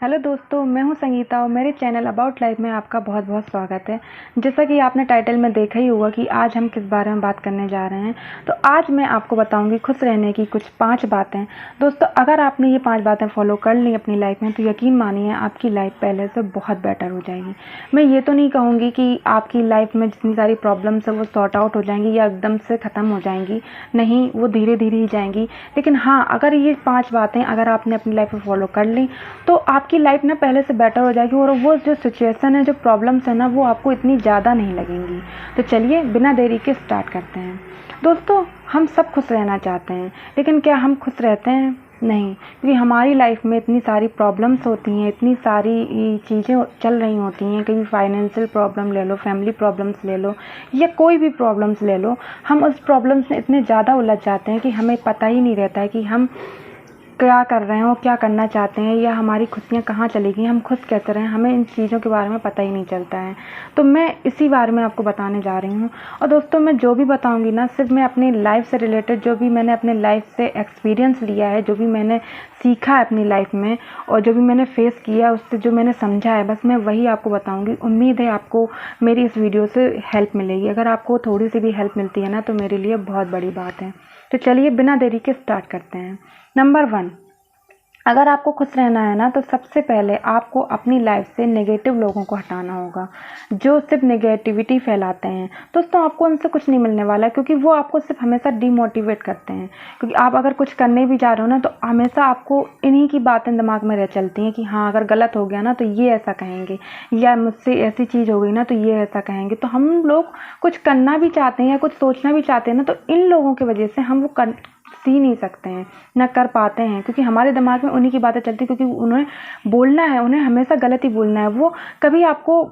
Hello दोस्तों, मैं हूं संगीता और मेरे चैनल अबाउट लाइफ में आपका बहुत बहुत स्वागत है। जैसा कि आपने टाइटल में देखा ही होगा कि आज हम किस बारे में बात करने जा रहे हैं। तो आज मैं आपको बताऊंगी खुश रहने की कुछ 5 बातें। दोस्तों, अगर आपने ये 5 बातें फॉलो कर ली अपनी लाइफ में तो यकीन मानिए आपकी लाइफ पहले से बहुत बेटर हो जाएगी। मैं ये तो नहीं कहूँगी कि आपकी लाइफ में जितनी सारी प्रॉब्लम्स है वो सॉर्ट आउट हो जाएंगी या एकदम से ख़त्म हो जाएंगी, नहीं, वो धीरे धीरे ही जाएंगी। लेकिन हाँ, अगर ये 5 बातें अगर आपने अपनी लाइफ में फॉलो कर ली तो आपकी लाइफ ना पहले से बेटर हो जाएगी और वो जो सिचुएशन है, जो प्रॉब्लम्स है ना, वो आपको इतनी ज़्यादा नहीं लगेंगी। तो चलिए बिना देरी के स्टार्ट करते हैं। दोस्तों, हम सब खुश रहना चाहते हैं, लेकिन क्या हम खुश रहते हैं? नहीं, क्योंकि हमारी लाइफ में इतनी सारी प्रॉब्लम्स होती हैं, इतनी सारी चीज़ें चल रही होती हैं। कहीं फाइनेंशियल प्रॉब्लम ले लो, फैमिली प्रॉब्लम्स ले लो या कोई भी प्रॉब्लम्स ले लो, हम उस प्रॉब्लम्स में इतने ज़्यादा उलझ जाते हैं कि हमें पता ही नहीं रहता है कि हम क्या कर रहे हैं और क्या करना चाहते हैं या हमारी खुशियाँ कहाँ चली गई, हम खुश कैसे रहें, हमें इन चीज़ों के बारे में पता ही नहीं चलता है। तो मैं इसी बारे में आपको बताने जा रही हूँ। और दोस्तों, मैं जो भी बताऊँगी ना, सिर्फ मैं अपनी लाइफ से रिलेटेड, जो भी मैंने अपने लाइफ से एक्सपीरियंस लिया है, जो भी मैंने सीखा है अपनी लाइफ में और जो भी मैंने फेस किया है, उससे जो मैंने समझा है, बस मैं वही आपको बताऊँगी। उम्मीद है आपको मेरी इस वीडियो से हेल्प मिलेगी। अगर आपको थोड़ी सी भी हेल्प मिलती है ना तो मेरे लिए बहुत बड़ी बात है। तो चलिए बिना देरी के स्टार्ट करते हैं। नंबर 1, अगर आपको खुश रहना है ना तो सबसे पहले आपको अपनी लाइफ से नेगेटिव लोगों को हटाना होगा, जो सिर्फ नेगेटिविटी फैलाते हैं। दोस्तों, आपको उनसे कुछ नहीं मिलने वाला है, क्योंकि वो आपको सिर्फ हमेशा डिमोटिवेट करते हैं। क्योंकि आप अगर कुछ करने भी जा रहे हो ना तो हमेशा आपको इन्हीं की बातें दिमाग में रह चलती हैं कि हाँ, अगर गलत हो गया ना तो ये ऐसा कहेंगे, या मुझसे ऐसी चीज़ हो गई ना तो ये ऐसा कहेंगे। तो हम लोग कुछ करना भी चाहते हैं या कुछ सोचना भी चाहते हैं ना, तो इन लोगों की वजह से हम वो सी नहीं सकते हैं, ना कर पाते हैं, क्योंकि हमारे दिमाग में उन्हीं की बातें चलती हैं। क्योंकि उन्हें बोलना है, उन्हें हमेशा गलत ही बोलना है। वो कभी आपको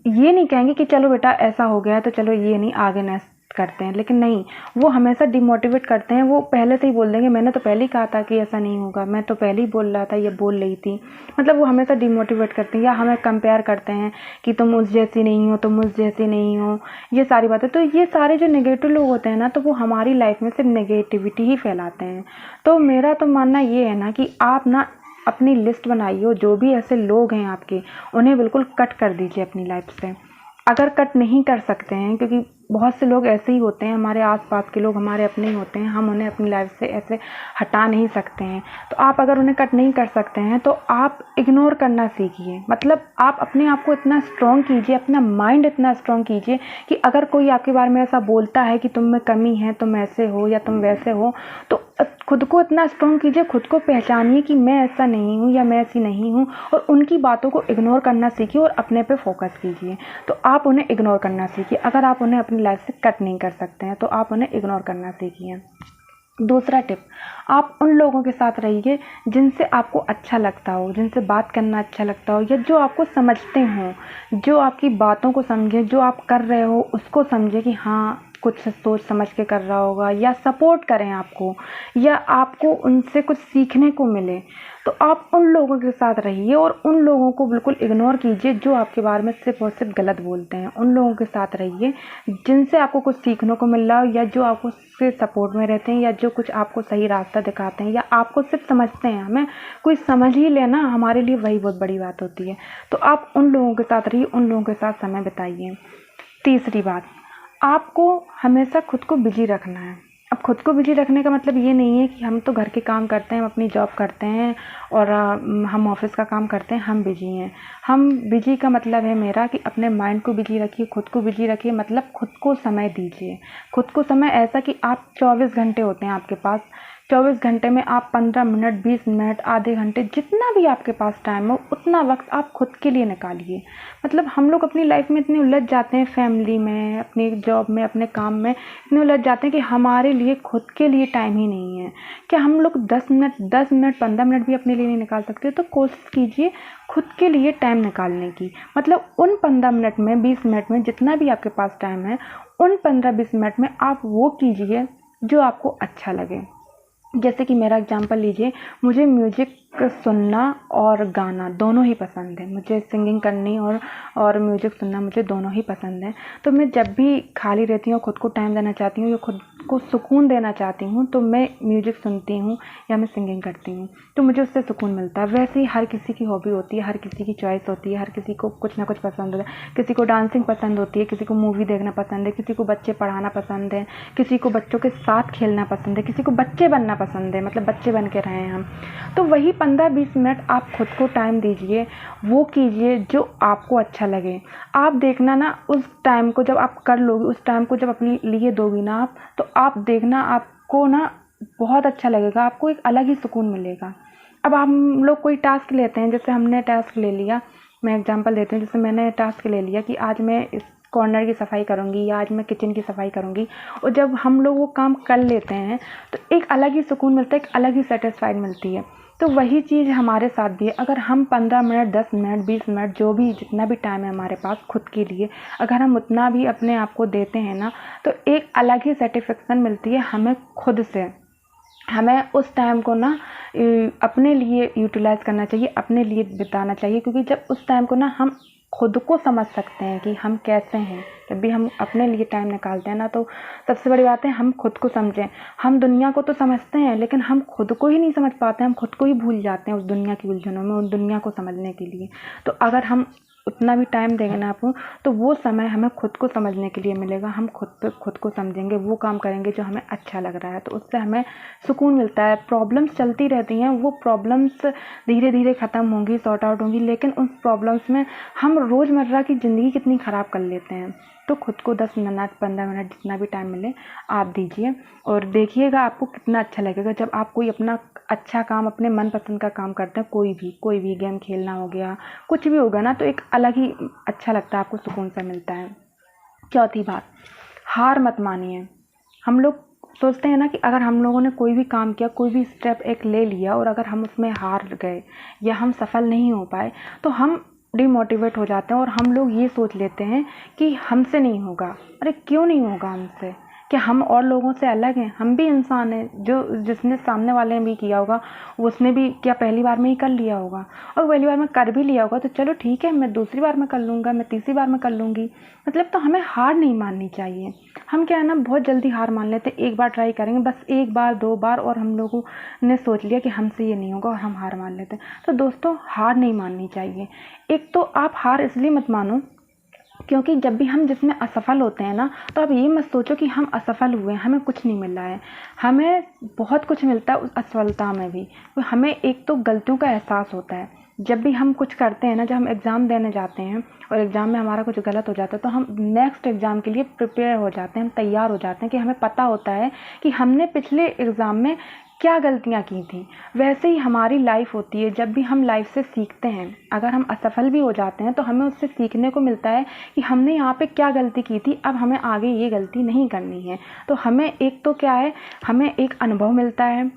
ये नहीं कहेंगे कि चलो बेटा ऐसा हो गया है तो चलो ये नहीं, आगे नेक्स्ट करते हैं। लेकिन नहीं, वो हमेशा डिमोटिवेट करते हैं। वो पहले से ही बोल देंगे, मैंने तो पहले ही कहा था कि ऐसा नहीं होगा, मैं तो पहले ही बोल रहा था, ये बोल रही थी। मतलब वो हमेशा डिमोटिवेट करते हैं या हमें कंपेयर करते हैं कि तुम उस जैसी नहीं हो, तुम उस जैसी नहीं हो, ये सारी बातें। तो ये सारे जो नेगेटिव लोग होते हैं ना, तो वो हमारी लाइफ में सिर्फ नेगेटिविटी ही फैलाते हैं। तो मेरा तो मानना ये है ना कि आप ना अपनी लिस्ट बनाइए, जो भी ऐसे लोग हैं आपके, उन्हें बिल्कुल कट कर दीजिए अपनी लाइफ से। अगर कट नहीं कर सकते हैं, क्योंकि बहुत से लोग ऐसे ही होते हैं, हमारे आसपास के लोग हमारे अपने ही होते हैं, हम उन्हें अपनी लाइफ से ऐसे हटा नहीं सकते हैं। तो आप अगर उन्हें कट नहीं कर सकते हैं तो आप इग्नोर करना सीखिए। मतलब आप अपने आप को इतना स्ट्रॉन्ग कीजिए, अपना माइंड इतना स्ट्रॉन्ग कीजिए कि अगर कोई आपके बारे में ऐसा बोलता है कि तुम में कमी है, तुम ऐसे हो या तुम वैसे हो, तो खुद को इतना स्ट्रॉन्ग कीजिए, खुद को पहचानिए कि मैं ऐसा नहीं हूँ या मैं ऐसी नहीं हूँ, और उनकी बातों को इग्नोर करना सीखिए और अपने पे फोकस कीजिए। तो आप उन्हें इग्नोर करना सीखिए। अगर आप उन्हें अपनी लाइफ से कट नहीं कर सकते हैं तो आप उन्हें इग्नोर करना सीखिए। दूसरा टिप, आप उन लोगों के साथ रहिए जिनसे आपको अच्छा लगता हो, जिनसे बात करना अच्छा लगता हो, या जो आपको समझते हों, जो आपकी बातों को समझे, जो आप कर रहे हो उसको समझे कि हाँ, कुछ सोच समझ के कर रहा होगा, या सपोर्ट करें आपको, या आपको उनसे कुछ सीखने को मिले। तो आप उन लोगों के साथ रहिए और उन लोगों को बिल्कुल इग्नोर कीजिए जो आपके बारे में सिर्फ और सिर्फ गलत बोलते हैं। उन लोगों के साथ रहिए जिनसे आपको कुछ सीखने को मिल रहा हो, या जो आपको से सपोर्ट में रहते हैं, या जो कुछ आपको सही रास्ता दिखाते हैं, या आपको सिर्फ समझते हैं। हमें कोई समझ ही लेना, हमारे लिए वही बहुत बड़ी बात होती है। तो आप उन लोगों के साथ रहिए, उन लोगों के साथ समय बिताइए। तीसरी बात, आपको हमेशा खुद को बिजी रखना है। अब खुद को बिजी रखने का मतलब ये नहीं है कि हम तो घर के काम करते हैं, हम अपनी जॉब करते हैं और हम ऑफिस का काम करते हैं, हम बिजी हैं। हम बिजी का मतलब है मेरा कि अपने माइंड को बिजी रखिए, खुद को बिजी रखिए। मतलब खुद को समय दीजिए। खुद को समय ऐसा कि आप 24 घंटे होते हैं आपके पास, 24 घंटे में आप 15 मिनट, 20 मिनट, आधे घंटे, जितना भी आपके पास टाइम हो उतना वक्त आप खुद के लिए निकालिए। मतलब हम लोग अपनी लाइफ में इतने उलझ जाते हैं, फैमिली में, अपनी जॉब में, अपने काम में इतने उलझ जाते हैं कि हमारे लिए खुद के लिए टाइम ही नहीं है। क्या हम लोग 10 मिनट, 15 मिनट भी अपने लिए नहीं निकाल सकते? तो कोशिश कीजिए खुद के लिए टाइम निकालने की। मतलब उन 15 मिनट में, 20 मिनट में, जितना भी आपके पास टाइम है, उन 15-20 मिनट में आप वो कीजिए जो आपको अच्छा लगे। जैसे कि मेरा एग्जांपल लीजिए, मुझे म्यूज़िक सुनना और गाना दोनों ही पसंद है। मुझे सिंगिंग करनी और म्यूज़िक सुनना, मुझे दोनों ही पसंद है। तो मैं जब भी खाली रहती हूँ, खुद को टाइम देना चाहती हूँ, या खुद को सुकून देना चाहती हूँ तो मैं म्यूज़िक सुनती हूँ या मैं सिंगिंग करती हूँ, तो मुझे उससे सुकून मिलता है। वैसे ही हर किसी की हॉबी होती है, हर किसी की चॉइस होती है, हर किसी को कुछ ना कुछ पसंद होता है। किसी को डांसिंग पसंद होती है, किसी को मूवी देखना पसंद है, किसी को बच्चे पढ़ाना पसंद है, किसी को बच्चों के साथ खेलना पसंद है, किसी को बच्चे बनना पसंद है, मतलब बच्चे बन के रहें हम। तो वही 15-20 मिनट आप खुद को टाइम दीजिए, वो कीजिए जो आपको अच्छा लगे। आप देखना ना, उस टाइम को जब आप कर लोगे, उस टाइम को जब अपने लिए दोगी ना आप, तो आप देखना आपको ना बहुत अच्छा लगेगा, आपको एक अलग ही सुकून मिलेगा। अब हम लोग कोई टास्क लेते हैं, जैसे हमने टास्क ले लिया, मैं एग्जांपल देती हूँ, जैसे मैंने टास्क ले लिया कि आज मैं इस कॉर्नर की सफाई करूँगी या आज मैं किचन की सफाई करूँगी, और जब हम लोग वो काम कर लेते हैं तो एक अलग ही सुकून मिलता है, एक अलग ही सेटिस्फाइड मिलती है। तो वही चीज़ हमारे साथ भी है। अगर हम 15 मिनट, 10 मिनट, 20 मिनट, जो भी जितना भी टाइम है हमारे पास खुद के लिए, अगर हम उतना भी अपने आप को देते हैं ना, तो एक अलग ही सेटिस्फेक्शन मिलती है हमें खुद से। हमें उस टाइम को ना अपने लिए यूटिलाइज़ करना चाहिए, अपने लिए बिताना चाहिए, क्योंकि जब उस टाइम को ना हम खुद को समझ सकते हैं कि हम कैसे हैं। जब भी हम अपने लिए टाइम निकालते हैं ना, तो सबसे बड़ी बात है हम खुद को समझें। हम दुनिया को तो समझते हैं, लेकिन हम खुद को ही नहीं समझ पाते, हम खुद को ही भूल जाते हैं उस दुनिया की उलझनों में, उस दुनिया को समझने के लिए। तो अगर हम उतना भी टाइम देंगे ना आपको, तो वो समय हमें खुद को समझने के लिए मिलेगा। हम खुद को समझेंगे, वो काम करेंगे जो हमें अच्छा लग रहा है, तो उससे हमें सुकून मिलता है। प्रॉब्लम्स चलती रहती हैं, वो प्रॉब्लम्स धीरे धीरे ख़त्म होंगी, सॉर्ट आउट होंगी, लेकिन उन प्रॉब्लम्स में हम रोज़मर्रा की ज़िंदगी कितनी ख़राब कर लेते हैं। तो खुद को 10 मिनट, 15 मिनट, जितना भी टाइम मिले आप दीजिए, और देखिएगा आपको कितना अच्छा लगेगा जब आप कोई अपना अच्छा काम, अपने मनपसंद का काम करते हैं। कोई भी गेम खेलना हो गया, कुछ भी होगा ना, तो एक अलग ही अच्छा लगता है, आपको सुकून सा मिलता है। चौथी बात, हार मत मानिए। हम लोग सोचते हैं ना कि अगर हम लोगों ने कोई भी काम किया, कोई भी स्टेप एक ले लिया, और अगर हम उसमें हार गए या हम सफल नहीं हो पाए, तो हम डिमोटिवेट हो जाते हैं और हम लोग ये सोच लेते हैं कि हमसे नहीं होगा। अरे क्यों नहीं होगा हमसे? कि हम और लोगों से अलग हैं? हम भी इंसान हैं। जो जिसने सामने वाले ने भी किया होगा, उसने भी क्या पहली बार में ही कर लिया होगा? और पहली बार में कर भी लिया होगा तो चलो ठीक है, मैं दूसरी बार में कर लूँगा, मैं तीसरी बार में कर लूँगी। मतलब तो हमें हार नहीं माननी चाहिए। हम क्या है ना, बहुत जल्दी हार मान लेते हैं। एक बार ट्राई करेंगे, बस एक बार, 2 बार, और हम लोगों ने सोच लिया कि हमसे ये नहीं होगा और हम हार मान लेते हैं। तो दोस्तों, हार नहीं माननी चाहिए। एक तो आप हार इसलिए मत मानो क्योंकि जब भी हम जिसमें असफल होते हैं ना, तो आप ये मत सोचो कि हम असफल हुए हैं, हमें कुछ नहीं मिल रहा है। हमें बहुत कुछ मिलता है उस असफलता में भी। तो हमें एक तो गलतियों का एहसास होता है। जब भी हम कुछ करते हैं ना, जब हम एग्ज़ाम देने जाते हैं और एग्ज़ाम में हमारा कुछ गलत हो जाता है, तो हम नेक्स्ट एग्ज़ाम के लिए प्रिपेयर हो जाते हैं, हम तैयार हो जाते हैं कि हमें पता होता है कि हमने पिछले एग्ज़ाम में क्या गलतियाँ की थी। वैसे ही हमारी लाइफ होती है। जब भी हम लाइफ से सीखते हैं, अगर हम असफल भी हो जाते हैं, तो हमें उससे सीखने को मिलता है कि हमने यहाँ पे क्या गलती की थी, अब हमें आगे ये गलती नहीं करनी है। तो हमें एक तो क्या है, हमें एक अनुभव मिलता है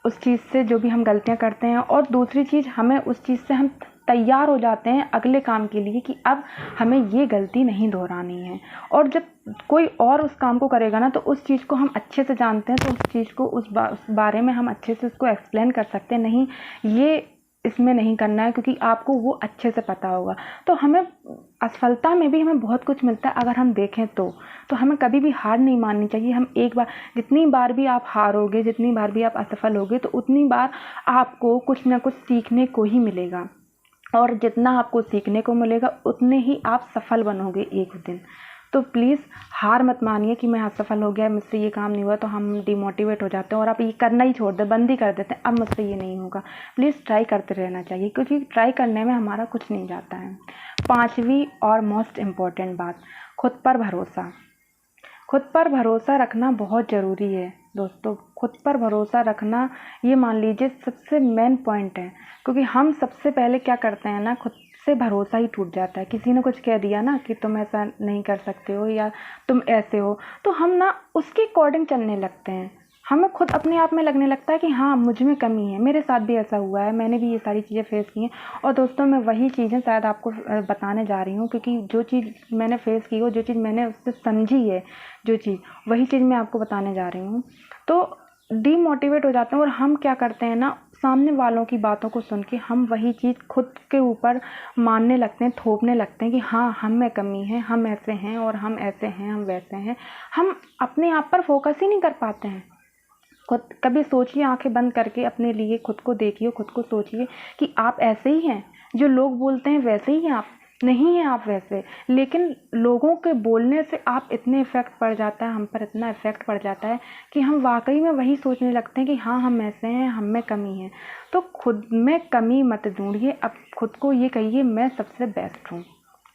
उस चीज़ से, जो भी हम गलतियाँ करते हैं, और दूसरी चीज़, हमें उस चीज़ से हम तैयार हो जाते हैं अगले काम के लिए कि अब हमें ये गलती नहीं दोहरानी है। और जब कोई और उस काम को करेगा ना, तो उस चीज़ को हम अच्छे से जानते हैं, तो उस चीज़ को उस बारे में हम अच्छे से उसको एक्सप्लेन कर सकते हैं, नहीं ये इसमें नहीं करना है, क्योंकि आपको वो अच्छे से पता होगा। तो हमें असफलता में भी हमें बहुत कुछ मिलता है अगर हम देखें तो हमें कभी भी हार नहीं माननी चाहिए। हम एक बार, जितनी बार भी आप हारोगे, जितनी बार भी आप असफल होगे, तो उतनी बार आपको कुछ ना कुछ सीखने को ही मिलेगा, और जितना आपको सीखने को मिलेगा उतने ही आप सफल बनोगे एक दिन। तो प्लीज़ हार मत मानिए कि मैं असफल हो गया, मुझसे ये काम नहीं हुआ, तो हम डिमोटिवेट हो जाते हैं और आप ये करना ही छोड़ दें, बंद ही कर देते हैं, अब मुझसे ये नहीं होगा। प्लीज़ ट्राई करते रहना चाहिए, क्योंकि ट्राई करने में हमारा कुछ नहीं जाता है। 5वीं और मोस्ट इम्पॉर्टेंट बात, खुद पर भरोसा। खुद पर भरोसा रखना बहुत ज़रूरी है दोस्तों। खुद पर भरोसा रखना, ये मान लीजिए सबसे मेन पॉइंट है, क्योंकि हम सबसे पहले क्या करते हैं ना, खुद से भरोसा ही टूट जाता है। किसी ने कुछ कह दिया ना कि तुम ऐसा नहीं कर सकते हो या तुम ऐसे हो, तो हम ना उसके अकॉर्डिंग चलने लगते हैं। हमें खुद अपने आप में लगने लगता है कि हाँ, मुझ में कमी है, मेरे साथ भी ऐसा हुआ है, मैंने भी ये सारी चीज़ें फेस की हैं। और दोस्तों, मैं वही चीज़ें शायद आपको बताने जा रही हूँ, क्योंकि जो चीज़ मैंने फेस की हो, जो चीज़ मैंने उससे समझी है, जो चीज़, वही चीज़ मैं आपको बताने जा रही हूँ। तो डीमोटिवेट हो जाते हैं और हम क्या करते हैं ना, सामने वालों की बातों को सुन के हम वही चीज़ खुद के ऊपर मानने लगते हैं, थोपने लगते हैं कि हाँ हम में कमी है, हम ऐसे हैं और हम ऐसे हैं, हम वैसे हैं। हम अपने आप पर फोकस ही नहीं कर पाते हैं। खुद कभी सोचिए, आंखें बंद करके अपने लिए खुद को देखिए, खुद को सोचिए कि आप ऐसे ही हैं, जो लोग बोलते हैं वैसे ही हैं आप, नहीं हैं आप वैसे। लेकिन लोगों के बोलने से आप इतने इफ़ेक्ट पड़ जाता है, हम पर इतना इफ़ेक्ट पड़ जाता है कि हम वाकई में वही सोचने लगते हैं कि हाँ हम ऐसे हैं, हम में कमी है। तो खुद में कमी मत ढूंढिए, अब खुद को ये कहिए मैं सबसे बेस्ट हूँ,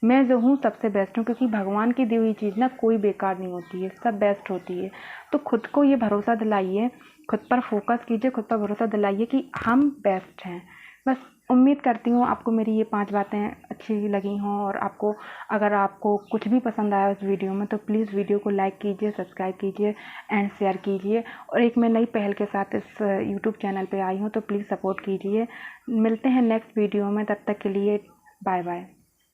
मैं जो हूँ सबसे बेस्ट हूँ। क्योंकि भगवान की दी हुई चीज़ ना कोई बेकार नहीं होती है, सब बेस्ट होती है। तो खुद को ये भरोसा दिलाइए, खुद पर फोकस कीजिए, खुद पर भरोसा दिलाइए कि हम बेस्ट हैं। बस उम्मीद करती हूँ आपको मेरी ये 5 बातें अच्छी लगी हों, और अगर आपको कुछ भी पसंद आया उस वीडियो में तो प्लीज़ वीडियो को लाइक कीजिए, सब्सक्राइब कीजिए एंड शेयर कीजिए। और एक मैं नई पहल के साथ इस यूट्यूब चैनल पे आई हूँ, तो प्लीज़ सपोर्ट कीजिए। मिलते हैं नेक्स्ट वीडियो में, तब तक के लिए बाय बाय।